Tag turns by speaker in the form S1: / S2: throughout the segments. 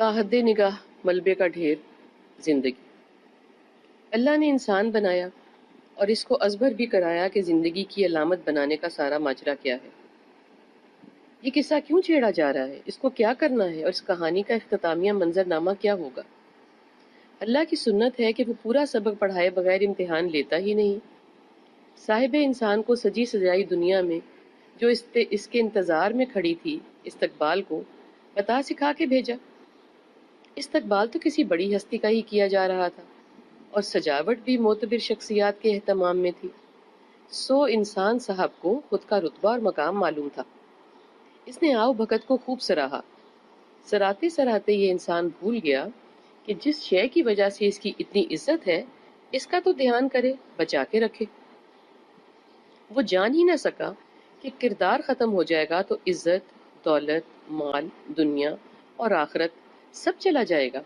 S1: ताहद निगाह मलबे का ढेर जिंदगी। अल्लाह ने इंसान बनाया और इसको अजबर भी कराया कि जिंदगी की अलामत बनाने का सारा माजरा क्या है, ये किस्सा क्यों छेड़ा जा रहा है, इसको क्या करना है और इस कहानी का इख्तितामिया मंजरनामा क्या होगा। अल्लाह की सुन्नत है कि वो पूरा सबक पढ़ाए बगैर इम्तिहान लेता ही नहीं। साहिब इंसान को सजी सजाई दुनिया में जो इसके इंतज़ार में खड़ी थी, इस्तकबाल को बता सिखा के भेजा। इस्तकबाल तो किसी बड़ी हस्ती का ही किया जा रहा था और सजावट भी मोतबिर शख्सियात के एहतमाम में थी। सो इंसान साहब को खुद का रुतबा और मकाम मालूम था। इसने आओ भगत को खूब सराहा। सराहते सराहते ये इंसान भूल गया कि जिस शय की वजह से इसकी इतनी इज्जत है, इसका तो ध्यान करे, बचा के रखे। वो जान ही ना सका कि किरदार खत्म हो जाएगा तो इज्जत, दौलत, माल, दुनिया और आखिरत सब चला जाएगा।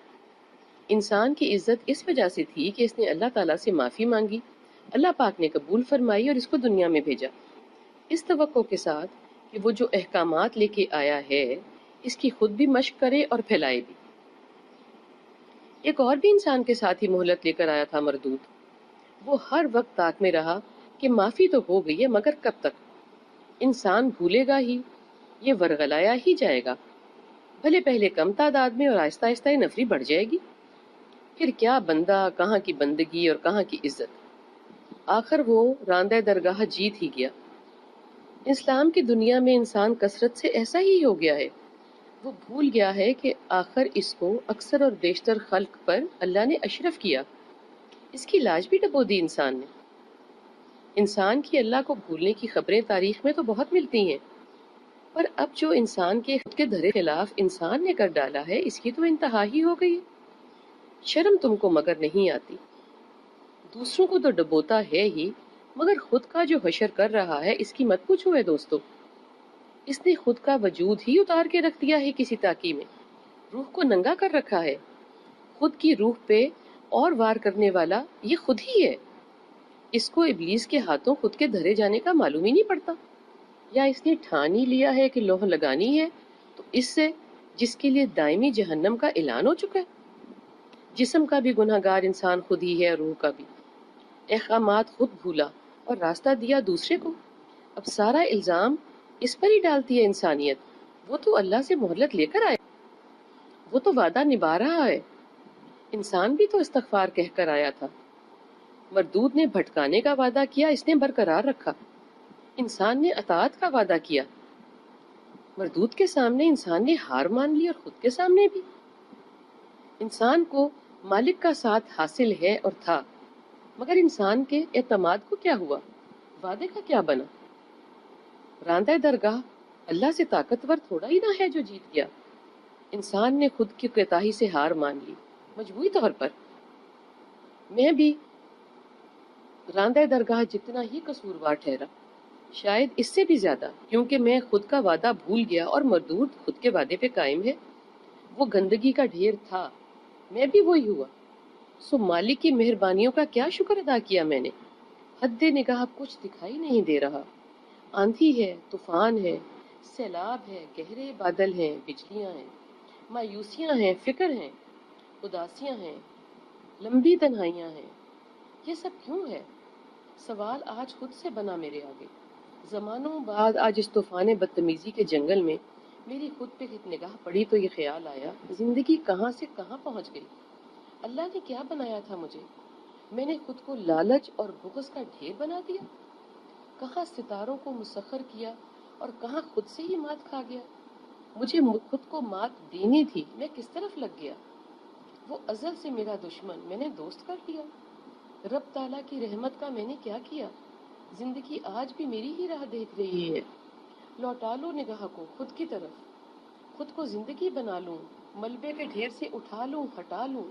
S1: इंसान की इज्जत इस वजह से थी कि इसने अल्लाह ताला से माफ़ी मांगी, अल्लाह पाक ने कबूल फरमाई और इसको दुनिया में भेजा, इस तवक्को के साथ कि वो जो अहकामात लेके आया है इसकी खुद भी मश्क करे और फैलाए भी। एक और भी इंसान के साथ ही मोहलत लेकर आया था मरदूद। वो हर वक्त ताक में रहा कि माफ़ी तो हो गई है मगर कब तक। इंसान भूलेगा ही, ये वरगलाया ही जाएगा, भले पहले कम तादाद में और आहिस्ता आहिस्ता ये नफरी बढ़ जाएगी। फिर क्या बंदा, कहाँ की बंदगी और कहाँ की इज्जत। आखिर वो रांदे दरगाह जीत ही गया। इस्लाम की दुनिया में इंसान कसरत से ऐसा ही हो गया है। वो भूल गया है कि आखिर इसको अक्सर और बेशतर खल्क पर अल्लाह ने अशरफ किया, इसकी लाज भी डबो दी इंसान ने। इंसान की अल्लाह को भूलने की खबरें तारीख में तो बहुत मिलती हैं, पर अब जो इंसान के खुद के धरे खिलाफ इंसान ने कर डाला है, इसकी तो इंतहा ही हो गई है। शर्म तुमको मगर नहीं आती। दूसरों को तो डबोता है ही, मगर खुद का जो हशर कर रहा है इसकी मत पूछो है दोस्तों। इसने खुद का वजूद ही उतार के रख दिया है किसी ताकी में, रूह को नंगा कर रखा है। खुद की रूह पे और वार करने वाला ये खुद ही है। इसको इब्लीस के हाथों खुद के धरे जाने का मालूम ही नहीं पड़ता, या इसने ठान ही लिया है कि लोह लगानी है तो इससे जिसके लिए दायमी जहन्नम का ऐलान हो चुका है। जिस्म का भी गुनहगार इंसान खुद ही है, रूह का भी। अहकामात खुद भूला और रास्ता दिया दूसरे को। अब सारा इल्जाम इस पर ही डालती है इंसानियत। वो तो अल्लाह से मोहलत लेकर आया, वो तो वादा निभा रहा है। इंसान भी तो इस्तगफार कहकर आया था। मरदूद ने भटकाने का वादा किया, इसने बरकरार रखा। इंसान ने अताअत का वादा किया, मरदूद के सामने इंसान ने हार मान ली और खुद के सामने भी। इंसान को मालिक का साथ हासिल है और था, मगर इंसान के एतमाद को क्या हुआ, वादे का क्या बना। रांदा दरगाह अल्लाह से ताकतवर थोड़ा ही ना है जो जीत गया। इंसान ने खुद की कोताही से हार मान ली मजबूरी तौर पर। मैं भी रांदा दरगाह जितना ही कसूरवार ठहरा, शायद इससे भी ज्यादा, क्योंकि मैं खुद का वादा भूल गया और मरदूद खुद के वादे पे कायम है। वो गंदगी का ढेर था, मैं भी वही हुआ। सो मालिक की मेहरबानियों का क्या शुक्र अदा किया मैंने। हद्दे निगाह कुछ दिखाई नहीं दे रहा। आंधी है, तूफान है, सैलाब है, गहरे बादल हैं, बिजलियां हैं, मायूसियां हैं, फिक्र हैं, उदासियां हैं, लंबी तन्हाइयां हैं। ये सब क्यों है? सवाल आज खुद से बना मेरे आगे। जमानों बाद आज इस तूफान बदतमीजी के जंगल में मेरी खुद पे निगाह पड़ी तो ये ख्याल आया, जिंदगी कहाँ से कहाँ पहुंच गई। अल्लाह ने क्या बनाया था मुझे, मैंने खुद को लालच और बुग़्ज़ का ढेर बना दिया। कहाँ सितारों को मुसख्खर किया और कहाँ खुद से ही मात खा गया। मुझे खुद को मात देनी थी, मैं किस तरफ लग गया। वो अजल से मेरा दुश्मन मैंने दोस्त कर लिया। रब ताला की रहमत का मैंने क्या किया। जिंदगी आज भी मेरी ही राह देख रही है। लौटा लो निगाह को खुद की तरफ, खुद को जिंदगी बना लूं, मलबे के ढेर से उठा लूं, हटा लूं,